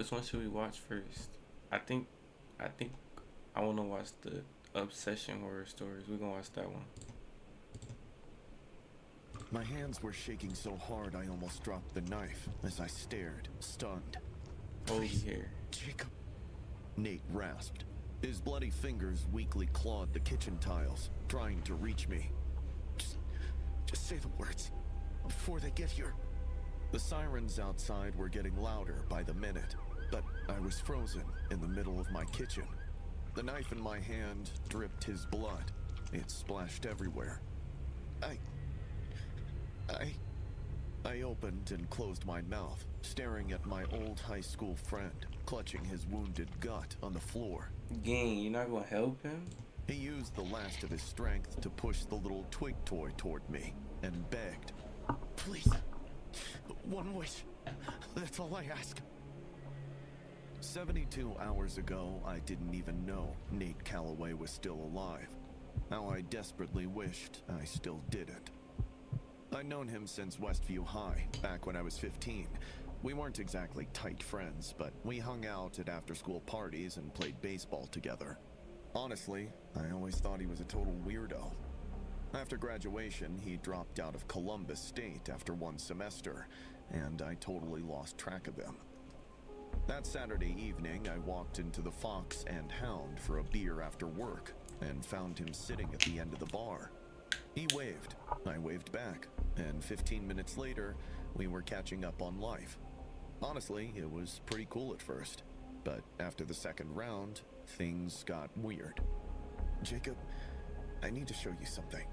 Which one should we watch first? I think, I think I want to watch the Obsession horror stories. We're gonna watch that one. My hands were shaking so hard I almost dropped the knife as I stared, stunned. Holy Please, hair. Jacob, Nate rasped. His bloody fingers weakly clawed the kitchen tiles, trying to reach me. Just say the words before they get here. The sirens outside were getting louder by the minute, but I was frozen in the middle of my kitchen. The knife in my hand dripped his blood. It splashed everywhere. I opened and closed my mouth, staring at my old high school friend, clutching his wounded gut on the floor. Gang, you're not gonna help him? He used the last of his strength to push the little twig toy toward me and begged. Please, one wish. That's all I ask. 72 hours ago, I didn't even know Nate Calloway was still alive. How I desperately wished I still didn't. I'd known him since Westview High, back when I was 15. We weren't exactly tight friends, but we hung out at after-school parties and played baseball together. Honestly, I always thought he was a total weirdo. After graduation, he dropped out of Columbus State after one semester, and I totally lost track of him. That Saturday evening, I walked into the Fox and Hound for a beer after work, and found him sitting at the end of the bar. He waved, I waved back, and 15 minutes later, we were catching up on life. Honestly, it was pretty cool at first, but after the second round, things got weird. Jacob, I need to show you something.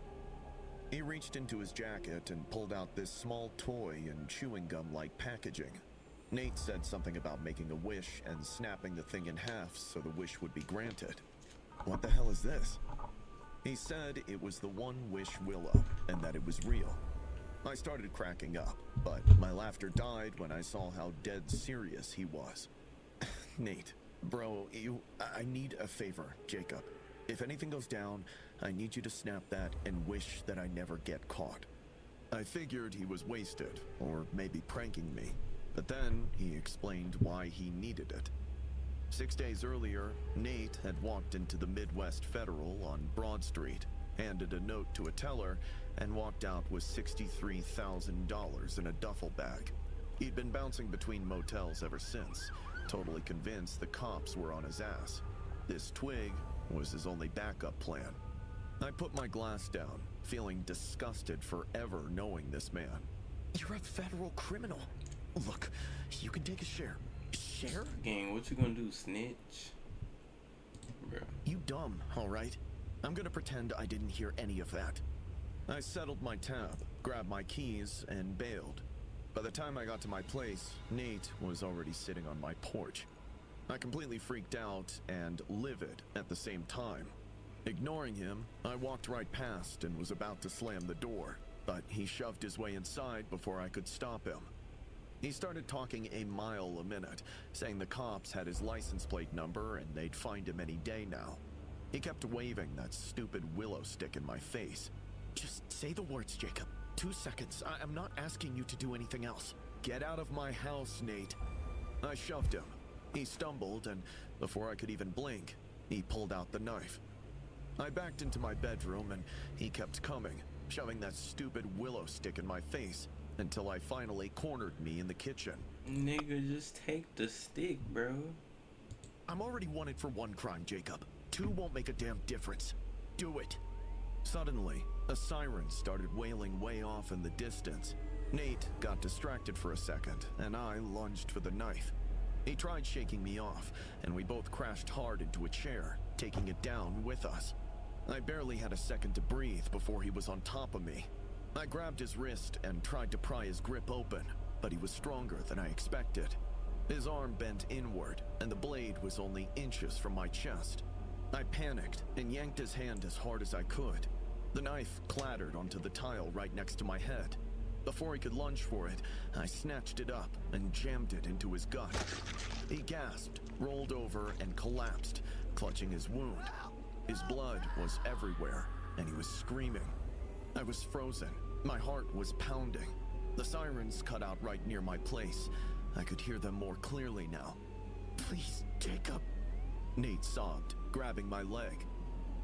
He reached into his jacket and pulled out this small toy in chewing gum-like packaging. Nate said something about making a wish and snapping the thing in half so the wish would be granted. What the hell is this? He said it was the One Wish Willow, and that it was real. I started cracking up, but my laughter died when I saw how dead serious he was. Nate, bro, I need a favor, Jacob. If anything goes down, I need you to snap that and wish that I never get caught. I figured he was wasted, or maybe pranking me, but then he explained why he needed it. 6 days earlier, Nate had walked into the Midwest Federal on Broad Street, handed a note to a teller, and walked out with $63,000 in a duffel bag. He'd been bouncing between motels ever since, totally convinced the cops were on his ass. This twig was his only backup plan. I put my glass down, feeling disgusted forever knowing this man. You're a federal criminal. Look, you can take a share. Share? Gang, what you gonna do, snitch? Bro. You dumb, alright? I'm gonna pretend I didn't hear any of that. I settled my tab, grabbed my keys, and bailed. By the time I got to my place, Nate was already sitting on my porch. I completely freaked out and livid at the same time. Ignoring him, I walked right past and was about to slam the door, but he shoved his way inside before I could stop him. He started talking a mile a minute, saying the cops had his license plate number and they'd find him any day now. He kept waving that stupid willow stick in my face. Just say the words, Jacob. 2 seconds. I'm not asking you to do anything else. Get out of my house, Nate. I shoved him. He stumbled, and before I could even blink, he pulled out the knife. I backed into my bedroom, and he kept coming, shoving that stupid willow stick in my face, until I finally cornered me in the kitchen. Nigga, just take the stick, bro. I'm already wanted for one crime, Jacob. 2 won't make a damn difference. Do it. Suddenly, a siren started wailing way off in the distance. Nate got distracted for a second, and I lunged for the knife. He tried shaking me off, and we both crashed hard into a chair, taking it down with us. I barely had a second to breathe before he was on top of me. I grabbed his wrist and tried to pry his grip open, but he was stronger than I expected. His arm bent inward, and the blade was only inches from my chest. I panicked and yanked his hand as hard as I could. The knife clattered onto the tile right next to my head. Before he could lunge for it, I snatched it up and jammed it into his gut. He gasped, rolled over, and collapsed, clutching his wound. His blood was everywhere, and he was screaming. I was frozen. My heart was pounding. The sirens cut out right near my place. I could hear them more clearly now. Please, Jacob. Nate sobbed, grabbing my leg.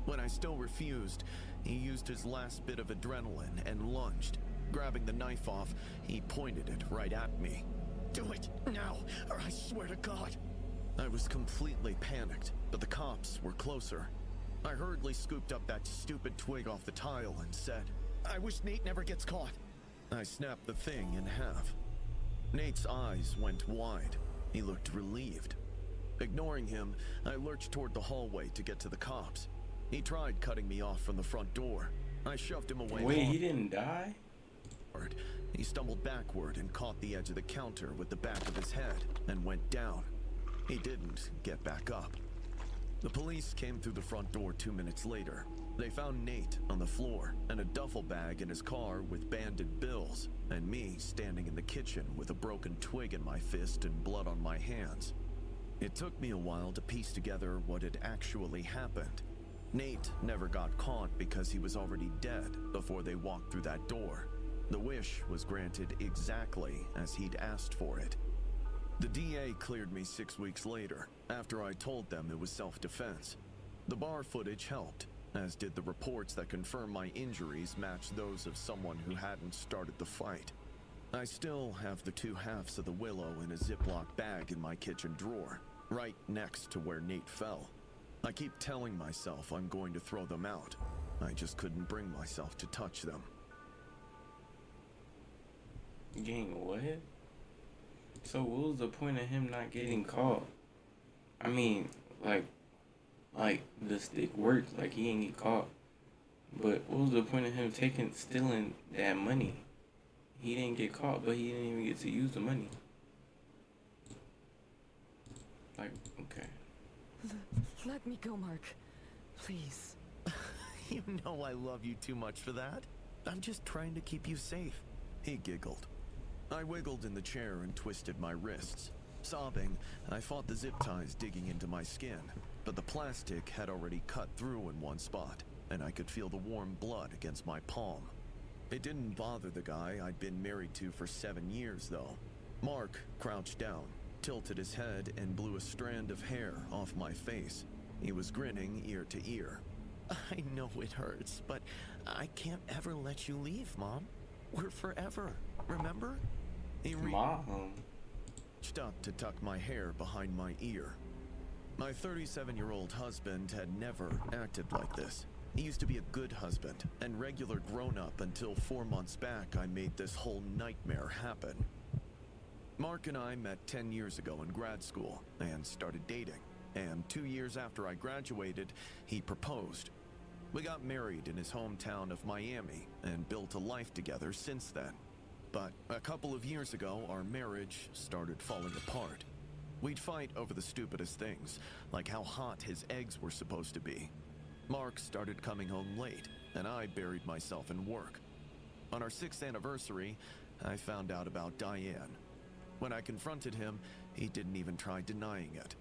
When I still refused, he used his last bit of adrenaline and lunged. Grabbing the knife off, he pointed it right at me. Do it, now, or I swear to God. I was completely panicked, but the cops were closer. I hurriedly scooped up that stupid twig off the tile and said, I wish Nate never gets caught. I snapped the thing in half. Nate's eyes went wide. He looked relieved. Ignoring him, I lurched toward the hallway to get to the cops. He tried cutting me off from the front door. I shoved him away. Wait, he didn't die? He stumbled backward and caught the edge of the counter with the back of his head and went down. He didn't get back up. The police came through the front door 2 minutes later. They found Nate on the floor and a duffel bag in his car with banded bills, and me standing in the kitchen with a broken twig in my fist and blood on my hands. It took me a while to piece together what had actually happened. Nate never got caught because he was already dead before they walked through that door. The wish was granted exactly as he'd asked for it. The DA cleared me 6 weeks later, after I told them it was self-defense. The bar footage helped, as did the reports that confirmed my injuries matched those of someone who hadn't started the fight. I still have the 2 halves of the willow in a Ziploc bag in my kitchen drawer, right next to where Nate fell. I keep telling myself I'm going to throw them out. I just couldn't bring myself to touch them. Gang, what? So what was the point of him not getting caught? I mean, like the stick worked, like he didn't get caught. But what was the point of him stealing that money? He didn't get caught, but he didn't even get to use the money. Like, okay. Let me go, Mark. Please. You know I love you too much for that. I'm just trying to keep you safe. He giggled. I wiggled in the chair and twisted my wrists. Sobbing, I fought the zip ties digging into my skin, but the plastic had already cut through in one spot, and I could feel the warm blood against my palm. It didn't bother the guy I'd been married to for 7 years, though. Mark crouched down, tilted his head, and blew a strand of hair off my face. He was grinning ear to ear. I know it hurts, but I can't ever let you leave, Mom. We're forever, remember? He reached up to tuck my hair behind my ear. My 37-year-old husband had never acted like this. He used to be a good husband and regular grown-up until 4 months back I made this whole nightmare happen. Mark and I met 10 years ago in grad school and started dating. And 2 years after I graduated, he proposed. We got married in his hometown of Miami and built a life together since then. But a couple of years ago, our marriage started falling apart. We'd fight over the stupidest things, like how hot his eggs were supposed to be. Mark started coming home late, and I buried myself in work. On our 6th anniversary, I found out about Diane. When I confronted him, he didn't even try denying it.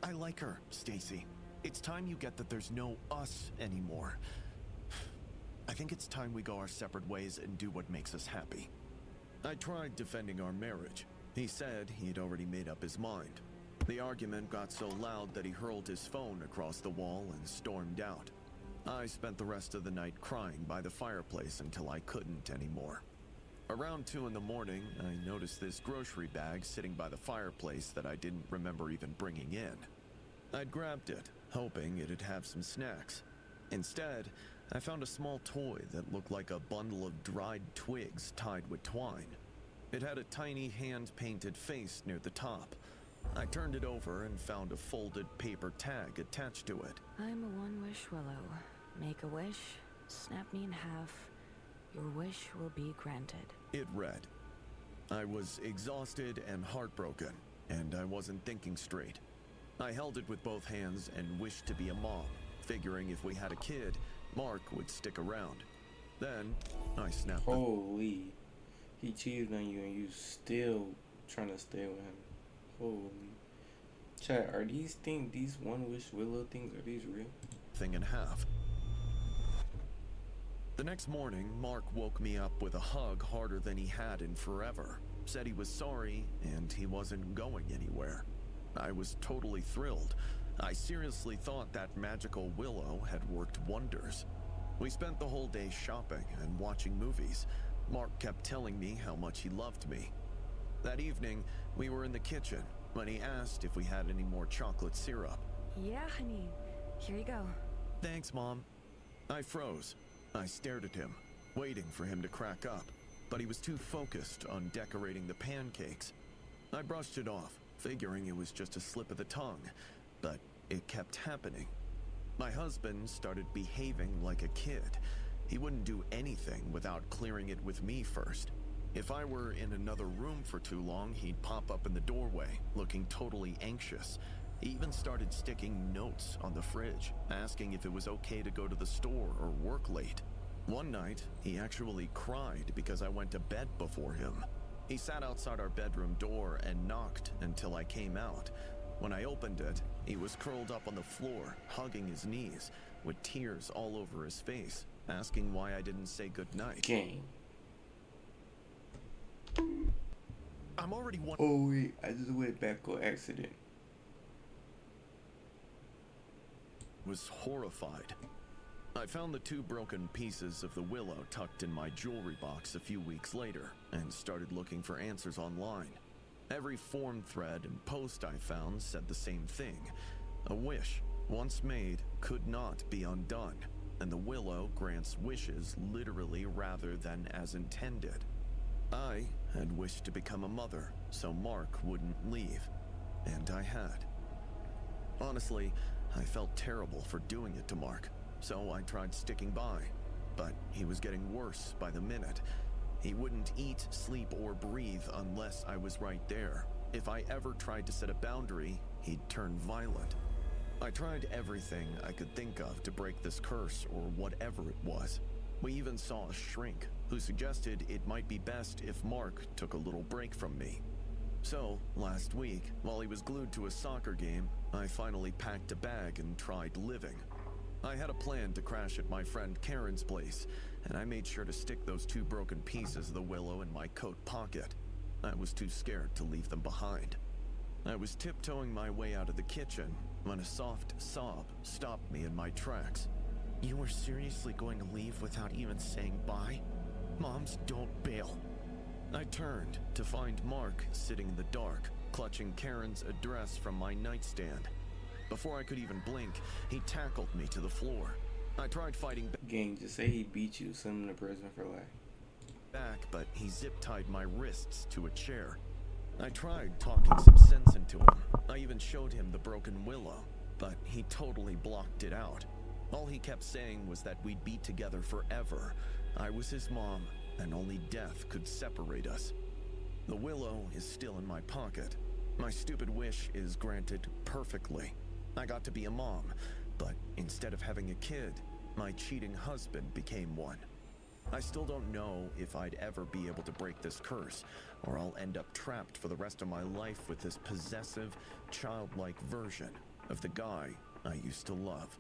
I like her, Stacy. It's time you get that there's no us anymore. I think it's time we go our separate ways and do what makes us happy. I tried defending our marriage. He said he'd already made up his mind. The argument got so loud that he hurled his phone across the wall and stormed out. I spent the rest of the night crying by the fireplace until I couldn't anymore. Around 2 in the morning, I noticed this grocery bag sitting by the fireplace that I didn't remember even bringing in. I'd grabbed it, hoping it'd have some snacks. Instead, I found a small toy that looked like a bundle of dried twigs tied with twine. It had a tiny hand-painted face near the top. I turned it over and found a folded paper tag attached to it. I'm a one-wish willow. Make a wish, snap me in half. Your wish will be granted. It read. I was exhausted and heartbroken, and I wasn't thinking straight. I held it with both hands and wished to be a mom, figuring if we had a kid, Mark would stick around. Then, I snapped. Holy. He cheated on you and you still trying to stay with him. Holy. Chat, are these one wish willow things, are these real? Thing in half. The next morning, Mark woke me up with a hug harder than he had in forever. Said he was sorry and he wasn't going anywhere. I was totally thrilled. I seriously thought that magical willow had worked wonders. We spent the whole day shopping and watching movies. Mark kept telling me how much he loved me. That evening, we were in the kitchen when he asked if we had any more chocolate syrup. Yeah, honey. Here you go. Thanks, Mom. I froze. I stared at him, waiting for him to crack up, but he was too focused on decorating the pancakes. I brushed it off, figuring it was just a slip of the tongue, but it kept happening. My husband started behaving like a kid. He wouldn't do anything without clearing it with me first. If I were in another room for too long, he'd pop up in the doorway, looking totally anxious. He even started sticking notes on the fridge, asking if it was okay to go to the store or work late. One night, he actually cried because I went to bed before him. He sat outside our bedroom door and knocked until I came out. When I opened it, he was curled up on the floor, hugging his knees, with tears all over his face, asking why I didn't say goodnight. Gang. I'm already one. Oh wait, I just went back on accident. Was horrified. I found the 2 broken pieces of the willow tucked in my jewelry box a few weeks later and started looking for answers online. Every forum thread and post I found said the same thing. A wish, once made, could not be undone, and the willow grants wishes literally rather than as intended. I had wished to become a mother so Mark wouldn't leave, and I had. Honestly, I felt terrible for doing it to Mark, so I tried sticking by, but he was getting worse by the minute. He wouldn't eat, sleep, or breathe unless I was right there. If I ever tried to set a boundary, he'd turn violent. I tried everything I could think of to break this curse or whatever it was. We even saw a shrink who suggested it might be best if Mark took a little break from me. So, last week, while he was glued to a soccer game, I finally packed a bag and tried living. I had a plan to crash at my friend Karen's place, and I made sure to stick those 2 broken pieces of the willow in my coat pocket. I was too scared to leave them behind. I was tiptoeing my way out of the kitchen when a soft sob stopped me in my tracks. You were seriously going to leave without even saying bye? Moms don't bail. I turned to find Mark sitting in the dark, clutching Karen's address from my nightstand. Before I could even blink, he tackled me to the floor. I tried fighting Gang, just say he beat you, send him to prison for life. back, but he zip-tied my wrists to a chair. I tried talking some sense into him. I even showed him the broken willow, but he totally blocked it out. All he kept saying was that we'd be together forever. I was his mom, and only death could separate us. The willow is still in my pocket. My stupid wish is granted perfectly. I got to be a mom, but instead of having a kid, my cheating husband became one. I still don't know if I'd ever be able to break this curse, or I'll end up trapped for the rest of my life with this possessive, childlike version of the guy I used to love.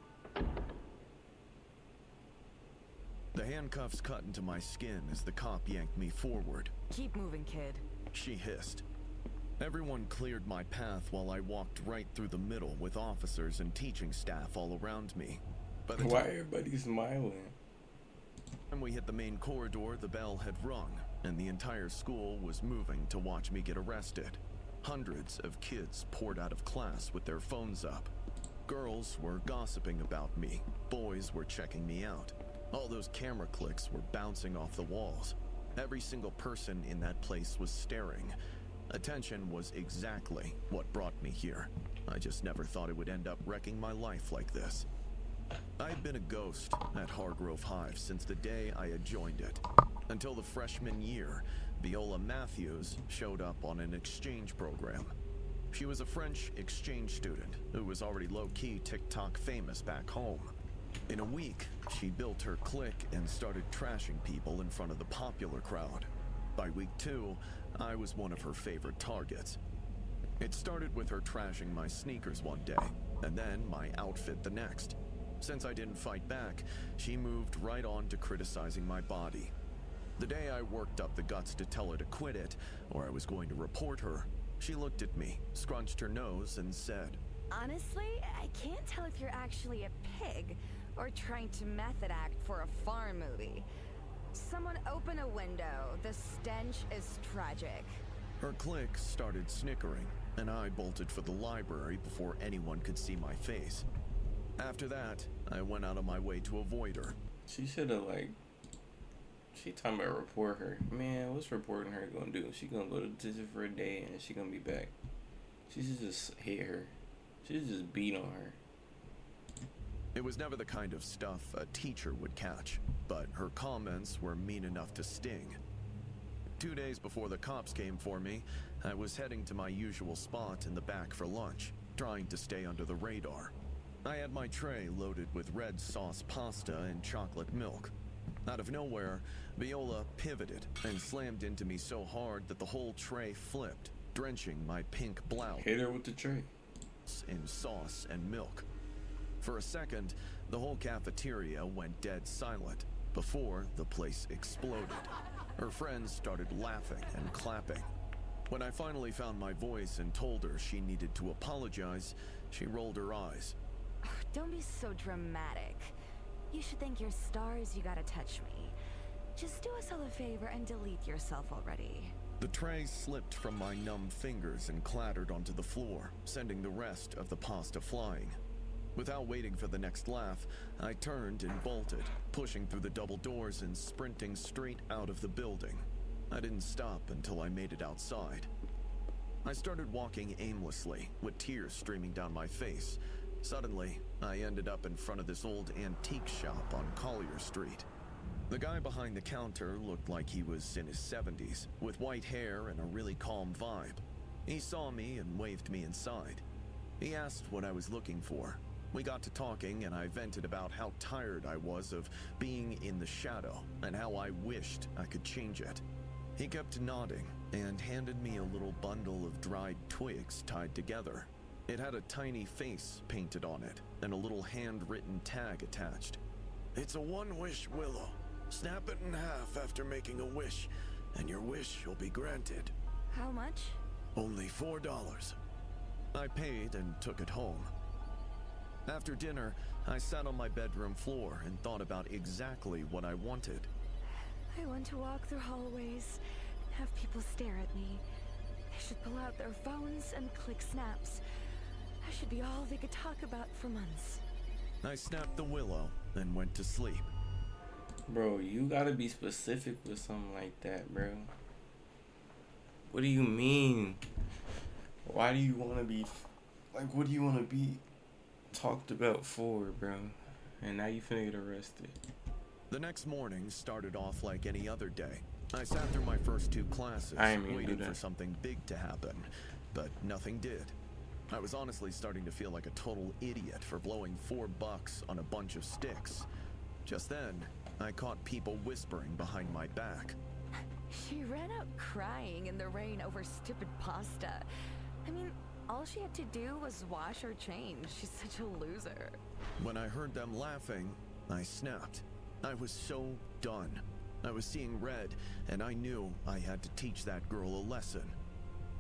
The handcuffs cut into my skin as the cop yanked me forward. Keep moving, kid. She hissed. Everyone cleared my path while I walked right through the middle with officers and teaching staff all around me. By the Why time everybody smiling? we hit the main corridor, the bell had rung, and the entire school was moving to watch me get arrested. Hundreds of kids poured out of class with their phones up. Girls were gossiping about me. Boys were checking me out. All those camera clicks were bouncing off the walls. Every single person in that place was staring. Attention was exactly what brought me here. I just never thought it would end up wrecking my life like this. I'd been a ghost at Hargrove Hive since the day I had joined it. Until the freshman year, Viola Matthews showed up on an exchange program. She was a French exchange student who was already low-key TikTok famous back home. In a week, she built her clique and started trashing people in front of the popular crowd. By week 2, I was one of her favorite targets. It started with her trashing my sneakers one day, and then my outfit the next. Since I didn't fight back, she moved right on to criticizing my body. The day I worked up the guts to tell her to quit it, or I was going to report her, She looked at me, scrunched her nose, and said, Honestly, I can't tell if you're actually a pig or trying to method act for a farm movie. Someone open a window. The stench is tragic. Her clique started snickering, and I bolted for the library before anyone could see my face. After that, I went out of my way to avoid her. She should have, like, she talking about report her. Man, what's reporting her gonna do? She gonna go to detention for a day and she gonna be back. She should just hit her. She should just beat on her. It was never the kind of stuff a teacher would catch, but her comments were mean enough to sting. 2 days before the cops came for me, I was heading to my usual spot in the back for lunch, trying to stay under the radar. I had my tray loaded with red sauce pasta and chocolate milk. Out of nowhere, Viola pivoted and slammed into me so hard that the whole tray flipped, drenching my pink blouse Hit her with the tray. in sauce and milk. For a second, the whole cafeteria went dead silent before the place exploded. Her friends started laughing and clapping. When I finally found my voice and told her she needed to apologize, she rolled her eyes. Don't be so dramatic. You should thank your stars you gotta touch me. Just do us all a favor and delete yourself already. The tray slipped from my numb fingers and clattered onto the floor, sending the rest of the pasta flying. Without waiting for the next laugh, I turned and bolted, pushing through the double doors and sprinting straight out of the building. I didn't stop until I made it outside. I started walking aimlessly, with tears streaming down my face. Suddenly, I ended up in front of this old antique shop on Collier Street. The guy behind the counter looked like he was in his 70s, with white hair and a really calm vibe. He saw me and waved me inside. He asked what I was looking for. We got to talking and I vented about how tired I was of being in the shadow and how I wished I could change it. He kept nodding and handed me a little bundle of dried twigs tied together. It had a tiny face painted on it and a little handwritten tag attached. "It's a one-wish willow. Snap it in half after making a wish, and your wish will be granted. How much? Only $4. I paid and took it home. After dinner, I sat on my bedroom floor and thought about exactly what I wanted. I want to walk through hallways and have people stare at me. They should pull out their phones and click snaps. I should be all they could talk about for months. I snapped the willow and went to sleep. Bro, you gotta be specific with something like that, bro. What do you mean? Why do you want to be, like, what do you want to be talked about for, bro? And now you finna get arrested. The next morning started off like any other day. I sat through my first 2 classes, I ain't mean to do waiting that. for something big to happen, but nothing did. I was honestly starting to feel like a total idiot for blowing $4 on a bunch of sticks. Just then, I caught people whispering behind my back. She ran out crying in the rain over stupid pasta. I mean, all she had to do was wash or change. She's such a loser. When I heard them laughing, I snapped. I was so done. I was seeing red, and I knew I had to teach that girl a lesson.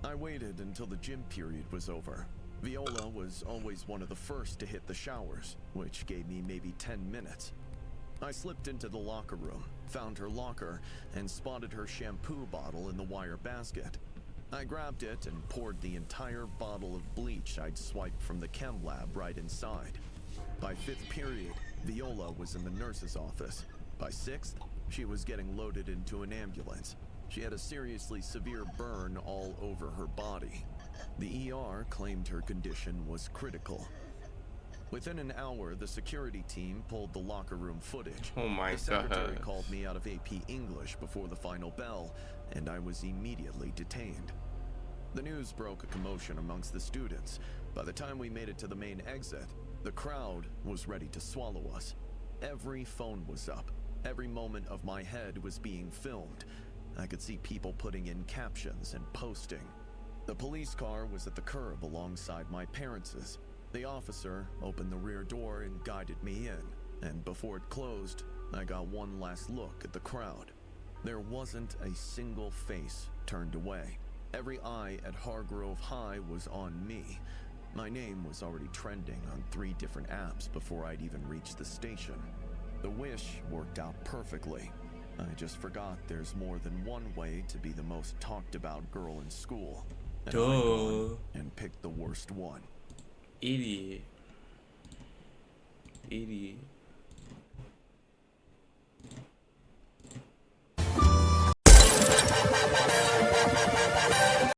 I waited until the gym period was over. Viola was always one of the first to hit the showers, which gave me maybe 10 minutes. I slipped into the locker room, found her locker, and spotted her shampoo bottle in the wire basket. I grabbed it and poured the entire bottle of bleach I'd swiped from the chem lab right inside. By 5th period, Viola was in the nurse's office. By 6th, she was getting loaded into an ambulance. She had a seriously severe burn all over her body. The ER claimed her condition was critical. Within an hour, the security team pulled the locker room footage. Oh my The secretary God. called me out of AP English before the final bell, and I was immediately detained. The news broke a commotion amongst the students. By the time we made it to the main exit, the crowd was ready to swallow us. Every phone was up. Every moment of my head was being filmed. I could see people putting in captions and posting. The police car was at the curb alongside my parents'. The officer opened the rear door and guided me in, and before it closed, I got one last look at the crowd. There wasn't a single face turned away. Every eye at Hargrove High was on me. My name was already trending on 3 different apps before I'd even reached the station. The wish worked out perfectly. I just forgot there's more than one way to be the most talked about girl in school. And I'd gone and picked the worst one. Idiot. Idiot.